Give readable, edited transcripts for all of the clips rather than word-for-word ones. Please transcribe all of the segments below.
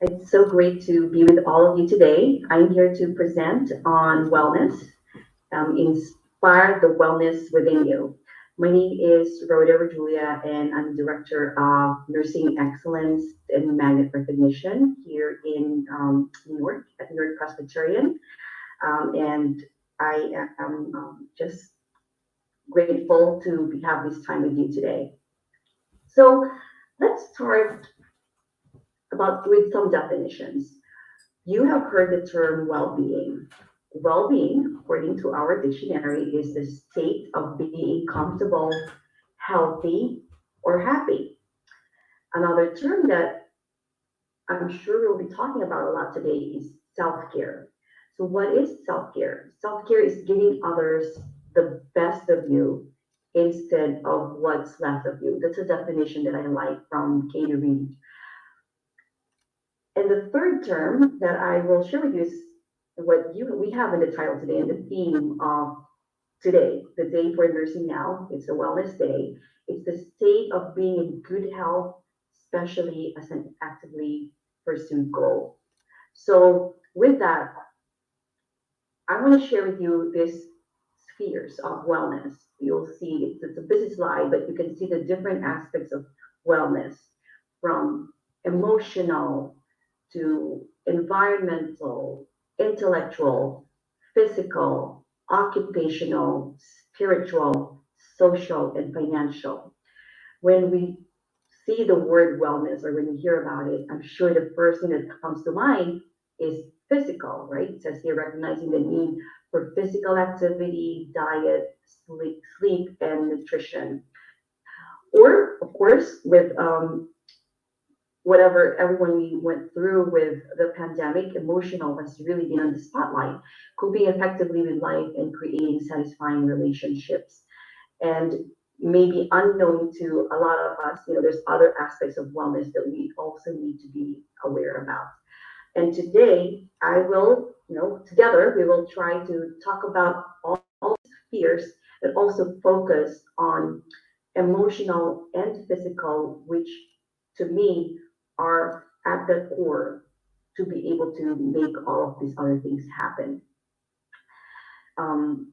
It's so great to be with all of you today. I'm here to present on wellness, inspire the wellness within you. My name is Rhoda Julia, and I'm Director of Nursing Excellence and Magnet Recognition here in New York at New York Presbyterian. And I am just grateful to have this time with you today. So let's start about with some definitions. You have heard the term well-being. Well-being, according to our dictionary, is the state of being comfortable, healthy, or happy. Another term that I'm sure we'll be talking about a lot today is self-care. So what is self-care? Self-care is giving others the best of you instead of what's left of you. That's a definition that I like from Katie Reed. And the third term that I will share with you is what we have in the title today and the theme of today, the day for nursing now. It's a wellness day. It's the state of being in good health, especially as an actively pursued goal. So with that, I want to share with you these spheres of wellness. You'll see it's a busy slide, but you can see the different aspects of wellness from emotional to environmental, intellectual, physical, occupational, spiritual, social, and financial. When we see the word wellness or when you hear about it, I'm sure the first thing that comes to mind is physical, right? It says here recognizing the need for physical activity, diet, sleep and nutrition. Or, of course, with whatever everyone we went through with the pandemic, emotional has really been on the spotlight, coping effectively with life and creating satisfying relationships. And maybe unknown to a lot of us, there's other aspects of wellness that we also need to be aware about. And today, I will, together, we will try to talk about all fears, but also focus on emotional and physical, which to me are at the core to be able to make all of these other things happen. Um,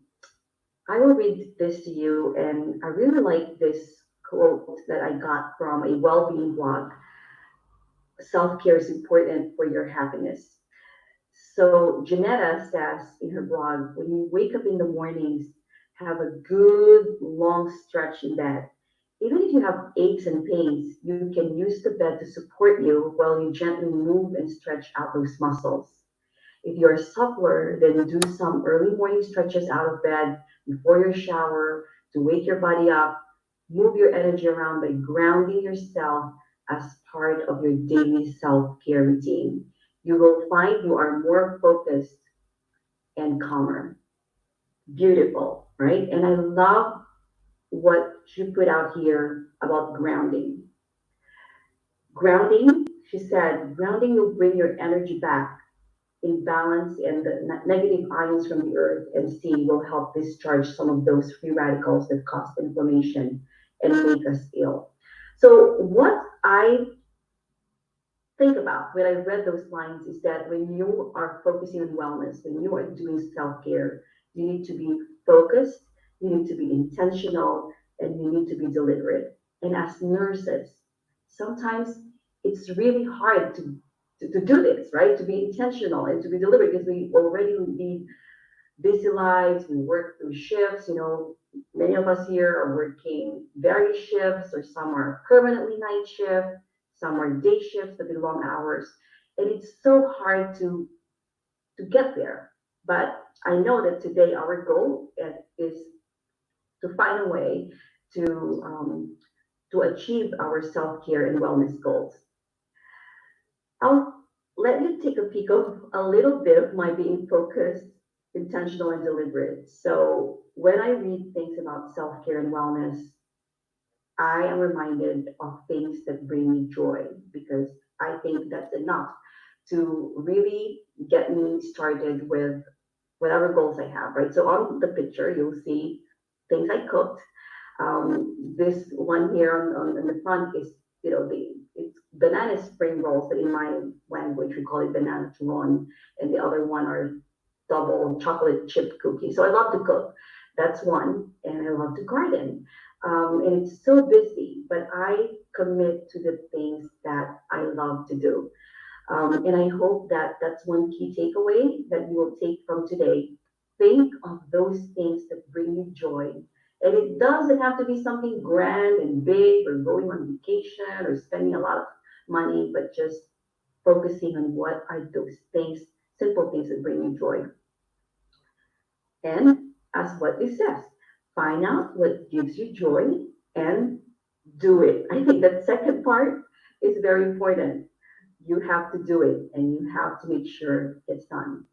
I will read this to you, and I really like this quote that I got from a well-being blog. Self-care is important for your happiness. So Janetta says in her blog, when you wake up in the mornings, have a good long stretch in bed. Even if you have aches and pains, you can use the bed to support you while you gently move and stretch out those muscles. If you're a sufferer, then do some early morning stretches out of bed before your shower to wake your body up. Move your energy around by grounding yourself as part of your daily self care routine. You will find you are more focused and calmer. Beautiful, right? And I love what she put out here about grounding. Grounding, she said, grounding will bring your energy back in balance, and the negative ions from the earth and sea will help discharge some of those free radicals that cause inflammation and make us ill. So, what I think about when I read those lines is that when you are focusing on wellness, when you are doing self care, you need to be focused, you need to be intentional, and you need to be deliberate. And as nurses, sometimes it's really hard to do this, right? To be intentional and to be deliberate because we already lead busy lives, we work through shifts, many of us here are working various shifts, or some are permanently night shift, some are day shifts with the long hours. And it's so hard to get there. But I know that today our goal is to find a way to um, to achieve our self care and wellness goals. I'll let you take a peek of a little bit of my being focused, intentional, and deliberate. So when I read things about self care and wellness, I am reminded of things that bring me joy because I think that's enough to really get me started with whatever goals I have, right? So on the picture, you'll see things I cooked. This one here on the front is, the it's banana spring rolls, but in my language we call it banana turon, and the other one are double chocolate chip cookies. So I love to cook. That's one, and I love to garden. And it's so busy, but I commit to the things that I love to do. And I hope that that's one key takeaway that you will take from today. Think of those things that bring you joy. And it doesn't have to be something grand and big or going on vacation or spending a lot of money, but just focusing on what are those things, simple things that bring you joy. And as what it says, find out what gives you joy and do it. I think that second part is very important. You have to do it and you have to make sure it's done.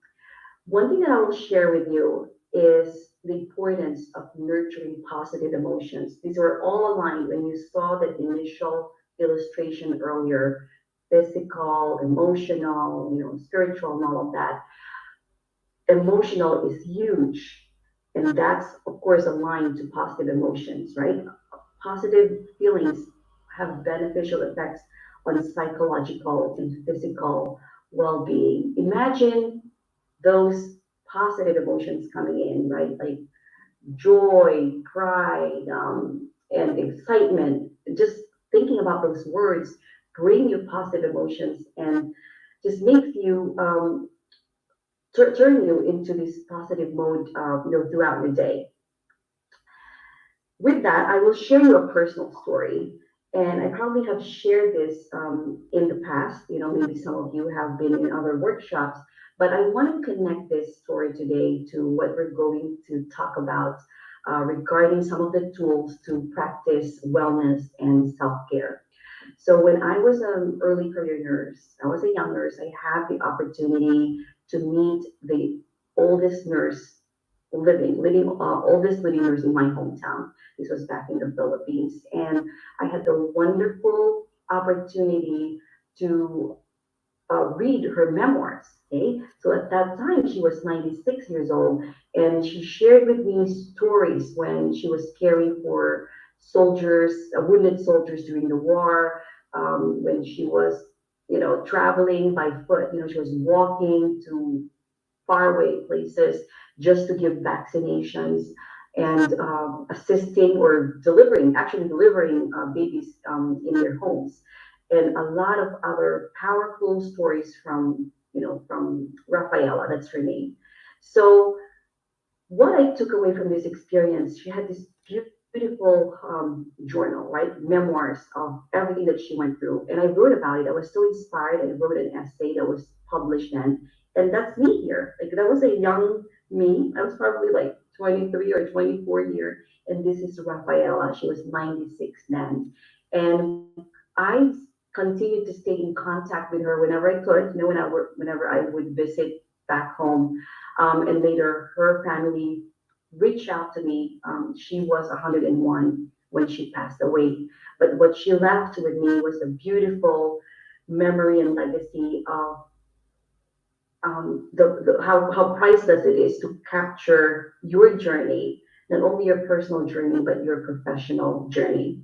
One thing that I will share with you is the importance of nurturing positive emotions. These were all aligned when you saw the initial illustration earlier, physical, emotional, spiritual, and all of that. Emotional is huge. And that's, of course, aligned to positive emotions, right? Positive feelings have beneficial effects on psychological and physical well being. Imagine those positive emotions coming in, right? Like joy, pride, and excitement. Just thinking about those words bring you positive emotions and just makes you turn you into this positive mode, throughout your day. With that, I will share you a personal story. And I probably have shared this in the past. Maybe some of you have been in other workshops, but I want to connect this story today to what we're going to talk about regarding some of the tools to practice wellness and self care. So, when I was an early career nurse, I was a young nurse, I had the opportunity to meet the oldest nurse oldest living nurse in my hometown. This was back in the Philippines. And I had the wonderful opportunity to read her memoirs. Okay, so at that time she was 96 years old, and she shared with me stories when she was caring for soldiers, wounded soldiers during the war, when she was, traveling by foot. She was walking to faraway places just to give vaccinations and assisting or actually delivering babies in their homes. And a lot of other powerful stories from Rafaela, that's her name. So what I took away from this experience, she had this beautiful journal, right? Memoirs of everything that she went through. And I wrote about it. I was so inspired. I wrote an essay that was published then. And that's me here. Like, that was a young me. I was probably like 23 or 24 year. And this is Rafaela. She was 96 then. And I continued to stay in contact with her whenever I could, whenever I would visit back home, and later, her family reached out to me. She was 101 when she passed away. But what she left with me was a beautiful memory and legacy of how priceless it is to capture your journey, not only your personal journey, but your professional journey.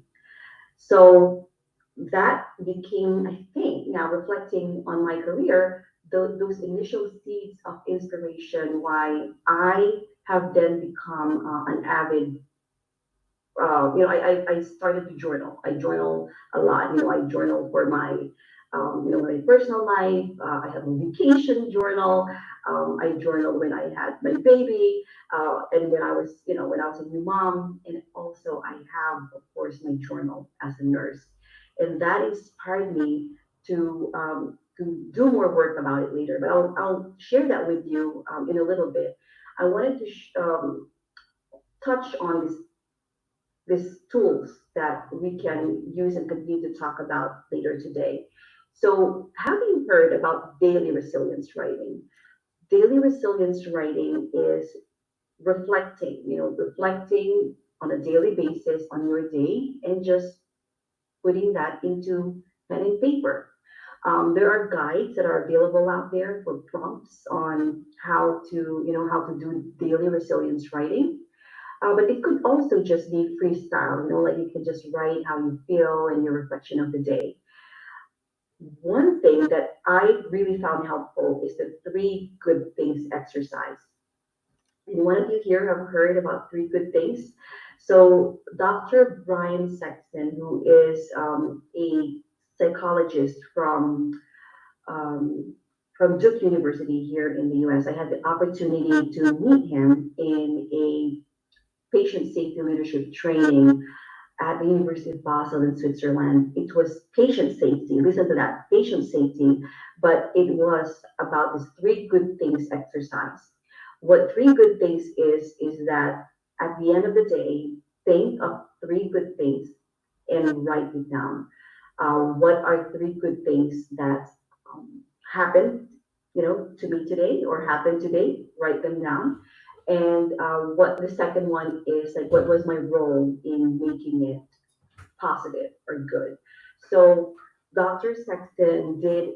So that became, I think, now reflecting on my career, those initial seeds of inspiration, why I have then become an avid, I started to journal. I journal a lot. I journal for my personal life. I have a vacation journal. I journal when I had my baby, and when I was a new mom. And also I have, of course, my journal as a nurse, and that inspired me to do more work about it later. But I'll share that with you in a little bit. I wanted to touch on these tools that we can use and continue to talk about later today. So, have you heard about daily resilience writing? Daily resilience writing is reflecting on a daily basis on your day and just putting that into pen and paper. There are guides that are available out there for prompts on how to do daily resilience writing. But it could also just be freestyle, like you can just write how you feel and your reflection of the day. One thing that I really found helpful is the three good things exercise. Anyone of you here have heard about three good things? So Dr. Brian Sexton, who is a psychologist um, from Duke University here in the US, I had the opportunity to meet him in a patient safety leadership training at the University of Basel in Switzerland. It was patient safety. Listen to that, patient safety, but it was about this three good things exercise. What three good things is that at the end of the day, think of three good things and write it down. What are three good things that happened, to me today or happened today? Write them down. And what the second one is, like, what was my role in making it positive or good? So Dr. Sexton did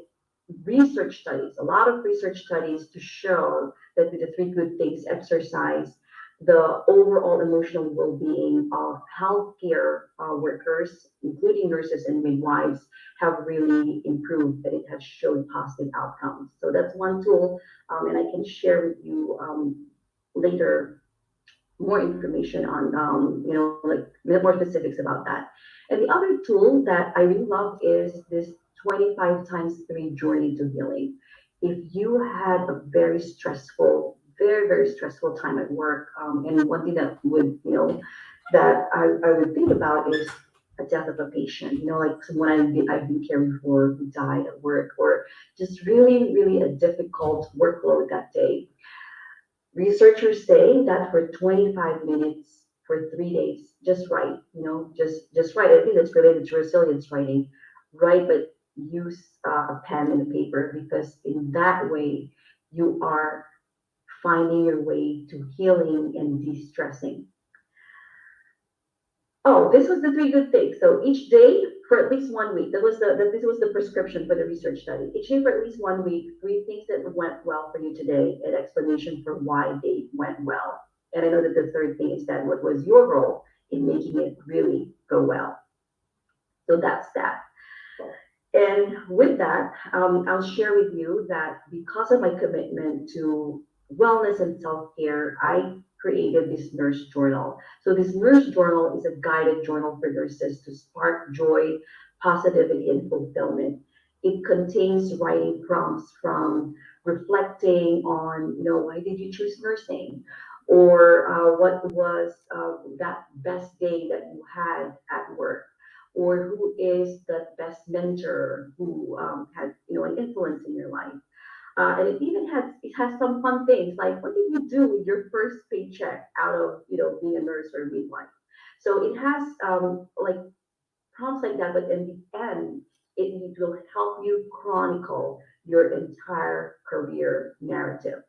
research studies, a lot of research studies to show that with the three good things exercise, the overall emotional well-being of healthcare workers, including nurses and midwives, have really improved, and it has shown positive outcomes. So that's one tool, and I can share with you later more information on, like more specifics about that. And the other tool that I really love is this 25 times 3 journey to healing. If you had a very stressful, very, very stressful time at work, and one thing that would, that I would think about is a death of a patient, like someone I've been caring for who died at work, or just really, really a difficult workload that day. Researchers say that for 25 minutes for 3 days, just write, just write. I think that's related to resilience writing. Write, but use a pen and a paper, because in that way you are finding your way to healing and de-stressing. Oh, this was the three good things. So each day for at least 1 week, this was the prescription for the research study. Each day for at least 1 week, three things that went well for you today, an explanation for why they went well. And I know that the third thing is that what was your role in making it really go well. So that's that. And with that, I'll share with you that because of my commitment to wellness and self care, I created this nurse journal. So, this nurse journal is a guided journal for nurses to spark joy, positivity, and fulfillment. It contains writing prompts from reflecting on, why did you choose nursing? Or what was that best day that you had at work? Or who is the best mentor who has an influence in your life. And it has some fun things like, what did you do with your first paycheck out of being a nurse or a midwife? So it has like prompts like that, but in the end, it will help you chronicle your entire career narrative.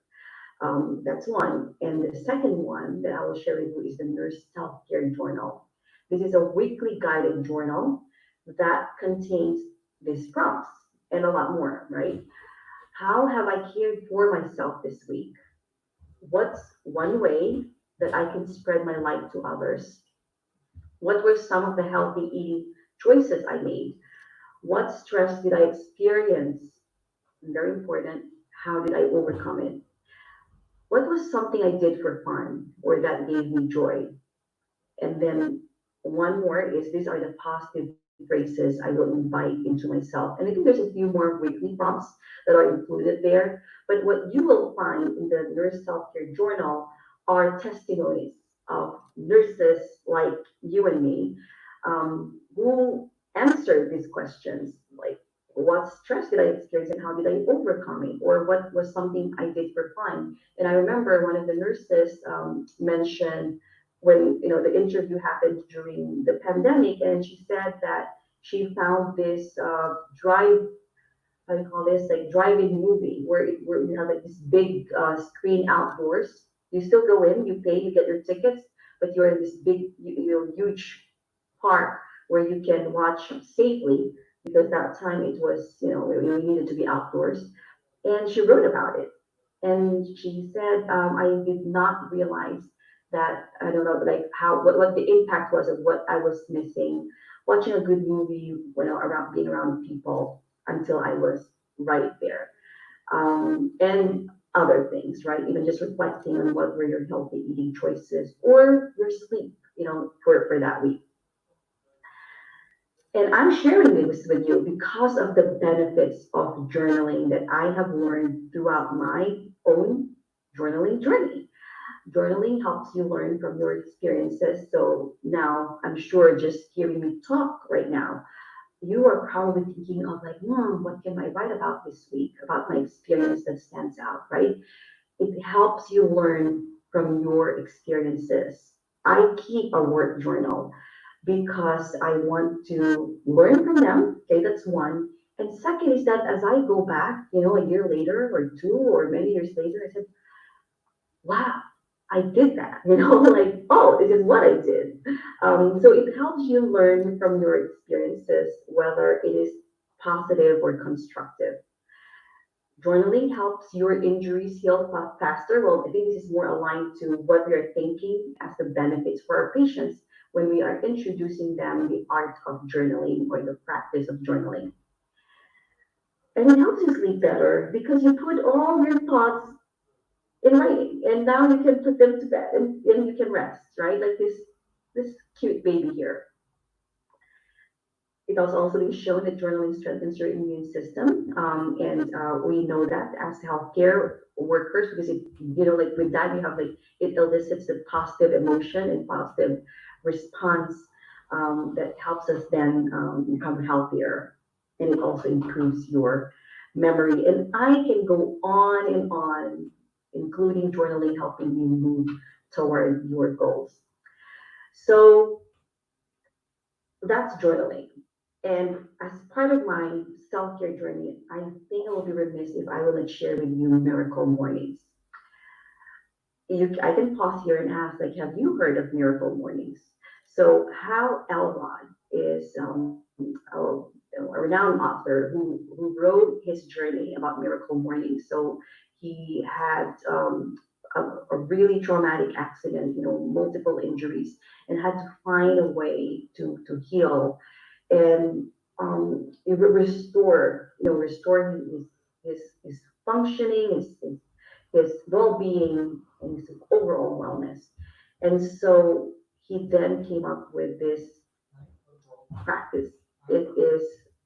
That's one. And the second one that I will share with you is the Nurse Self Care Journal. This is a weekly guided journal that contains these prompts and a lot more, right? How have I cared for myself this week? What's one way that I can spread my light to others? What were some of the healthy eating choices I made? What stress did I experience? Very important. How did I overcome it? What was something I did for fun or that gave me joy? And then one more is, these are the positive phrases I will invite into myself. And I think there's a few more weekly prompts that are included there. But what you will find in the Nurse Self Care Journal are testimonies of nurses like you and me, who answered these questions, like, what stress did I experience and how did I overcome it? Or what was something I did for fun? And I remember one of the nurses mentioned when the interview happened during the pandemic, and she said that she found this drive, how do you call this, like drive-in movie, where you have like this big screen outdoors. You still go in, you pay, you get your tickets, but you're in this big, huge park where you can watch safely, because that time it was, you needed to be outdoors. And she wrote about it. And she said, I did not realize that, I don't know, like what the impact was of what I was missing. Watching a good movie when around being around people, until I was right there. And other things, right? Even just reflecting on what were your healthy eating choices or your sleep, for that week. And I'm sharing this with you because of the benefits of journaling that I have learned throughout my own journaling journey. Journaling helps you learn from your experiences. So now I'm sure just hearing me talk right now, you are probably thinking of like, what can I write about this week, about my experience that stands out, right? It helps you learn from your experiences. I keep a work journal because I want to learn from them. Okay, that's one. And second is that as I go back, a year later or two or many years later, I said, wow, I did that, like, oh, this is what I did. So it helps you learn from your experiences, whether it is positive or constructive. Journaling helps your injuries heal faster. Well, I think this is more aligned to what we are thinking as the benefits for our patients when we are introducing them the art of journaling or the practice of journaling. And it helps you sleep better because you put all your thoughts in writing and now you can put them to bed and you can rest, right? Like this cute baby here. It has also been shown that journaling strengthens your immune system, and we know that as healthcare workers, because like with that, you have like it elicits the positive emotion and positive response that helps us then become healthier, and it also improves your memory. And I can go on and on, including journaling helping you move toward your goals. So that's journaling. And as part of my self care journey, I think I will be remiss if I will not share with you Miracle Mornings. I can pause here and ask, like, have you heard of Miracle Mornings? So, Hal Elrod is a renowned author who wrote his journey about Miracle Mornings. So, he had a really traumatic accident, multiple injuries, and had to find a way to heal and restore his functioning, his well-being, and his overall wellness. And so he then came up with this practice. It is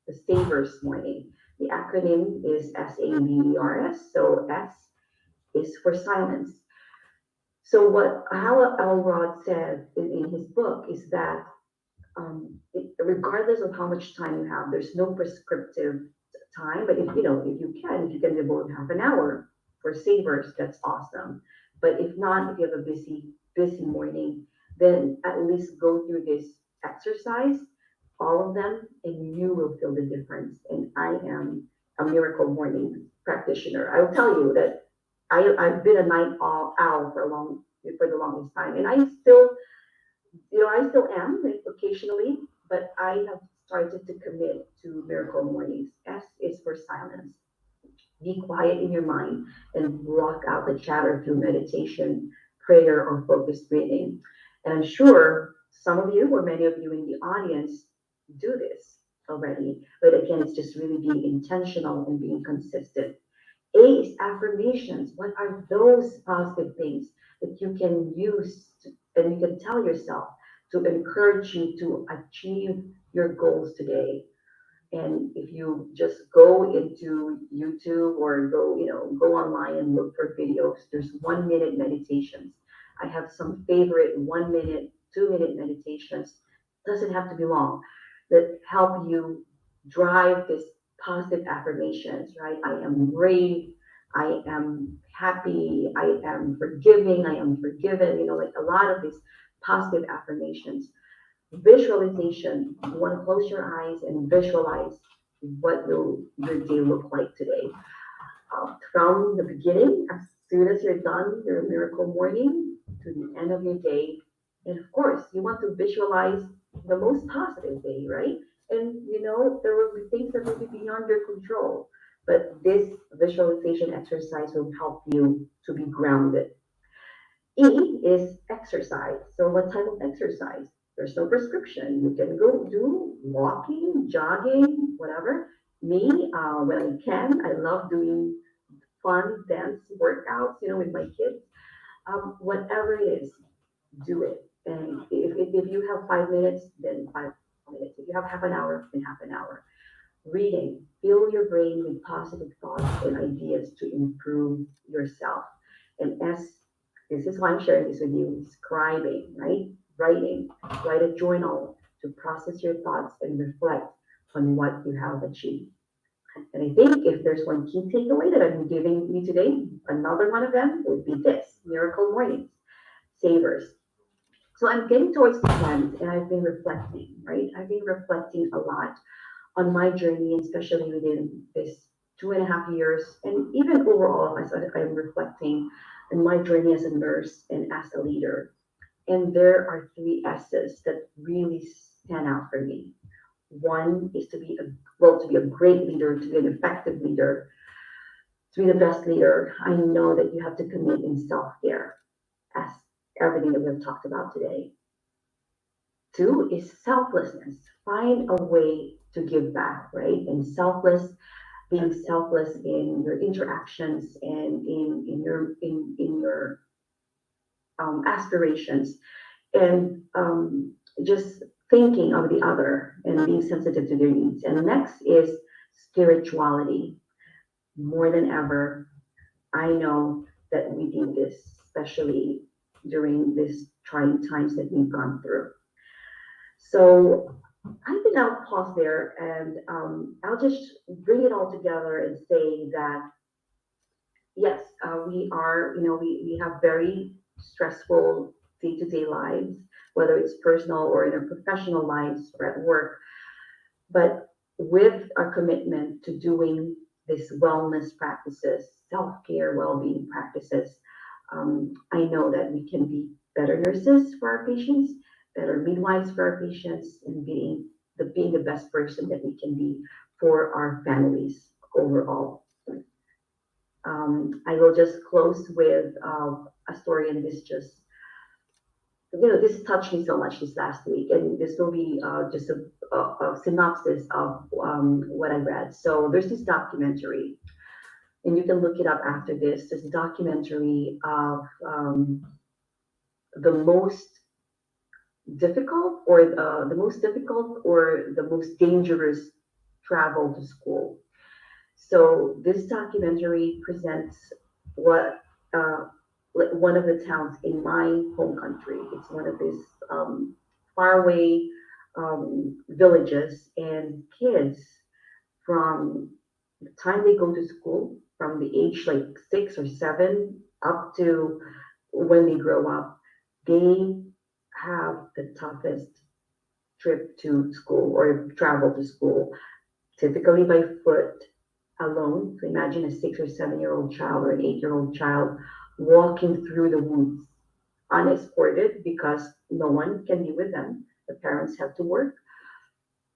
the Savers Morning. The acronym is SAVERS. So S is for silence. So what Hal Elrod said in his book is that regardless of how much time you have, there's no prescriptive time. But if you can devote half an hour for savers, that's awesome. But if not, if you have a busy morning, then at least go through this exercise, all of them, and you will feel the difference. And I am a miracle morning practitioner. I will tell you that I've been a owl for the longest time, and I still am like, occasionally, but I have started to commit to miracle mornings. S is for silence. Be quiet in your mind and block out the chatter through meditation, prayer, or focused breathing. And I'm sure some of you or many of you in the audience do this already. But again, it's just really being intentional and being consistent. A is affirmations. What are those positive things that you can use and you can tell yourself to encourage you to achieve your goals today? And if you just go into YouTube or go online and look for videos, there's 1 minute meditations. I have some favorite 1 minute, 2 minute meditations. Doesn't have to be long that help you drive this positive affirmations, right? I am brave. I am happy. I am forgiving. I am forgiven. Like a lot of these positive affirmations. Visualization. You want to close your eyes and visualize what will your day look like today. From the beginning, as soon as you're done your miracle morning to the end of your day. And of course, you want to visualize the most positive day, right? And there will be things that will be beyond your control. But this visualization exercise will help you to be grounded. E is exercise. So, what type of exercise? There's no prescription. You can go do walking, jogging, whatever. Me, when I can, I love doing fun dance workouts, with my kids. Whatever it is, do it. And if you have 5 minutes, then 5 minutes. If you have half an hour, then half an hour. Reading, fill your brain with positive thoughts and ideas to improve yourself. And as this is why I'm sharing this with you, scribing, right? Writing, write a journal to process your thoughts and reflect on what you have achieved. And I think if there's one key takeaway that I'm giving you today, another one of them would be this: miracle mornings, savers. So I'm getting towards the end and I've been reflecting, right? I've been reflecting a lot on my journey, and especially within this 2.5 years, and even overall, as I'm reflecting on my journey as a nurse and as a leader. And there are three S's that really stand out for me. One is to be a great leader, to be an effective leader, to be the best leader. I know that you have to commit in self care, as everything that we've talked about today. Two is selflessness. Find a way to give back, right? And being selfless in your interactions and in your aspirations, and just thinking of the other and being sensitive to their needs. And next is spirituality. More than ever, I know that we need this, especially during these trying times that we've gone through. So I think I'll pause there, and I'll just bring it all together and say that yes, we have very stressful day-to-day lives, whether it's personal or in our professional lives or at work. But with our commitment to doing these wellness practices, self-care, well-being practices, I know that we can be better nurses for our patients, better midwives for our patients, and being the best person that we can be for our families overall. I will just close with a story, and this touched me so much this last week, and this will be just a synopsis of what I read. So there's this documentary, and you can look it up after this. This documentary of the most the most dangerous travel to school. So this documentary presents what one of the towns in my home country. It's one of these faraway villages, and kids from the time they go to school, from the age like 6 or 7 up to when they grow up, they have the toughest trip to school or travel to school, typically by foot alone. So imagine a 6 or 7 year old child or an 8-year-old child walking through the woods unescorted because no one can be with them. The parents have to work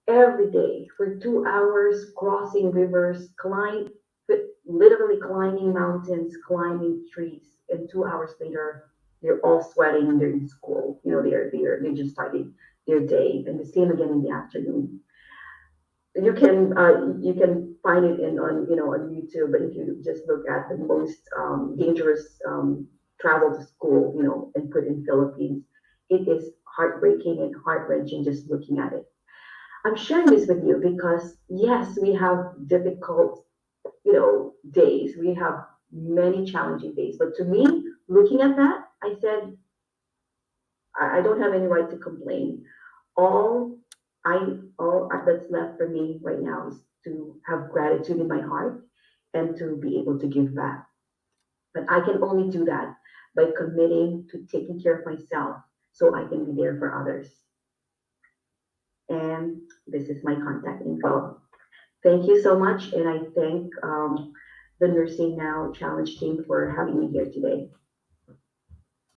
every day for 2 hours, crossing rivers, literally climbing mountains, climbing trees, and 2 hours later, they're all sweating and they're in school. They just started their day, and the same again in the afternoon. You can find it in on YouTube, but if you just look at the most dangerous travel to school, and put in Philippines, it is heartbreaking and heart wrenching just looking at it. I'm sharing this with you because yes, we have difficult, days. We have many challenging days. But to me, looking at that, I said, I don't have any right to complain. All all that's left for me right now is to have gratitude in my heart and to be able to give back. But I can only do that by committing to taking care of myself so I can be there for others. And this is my contact info. Thank you so much, and I thank the Nursing Now Challenge team for having me here today.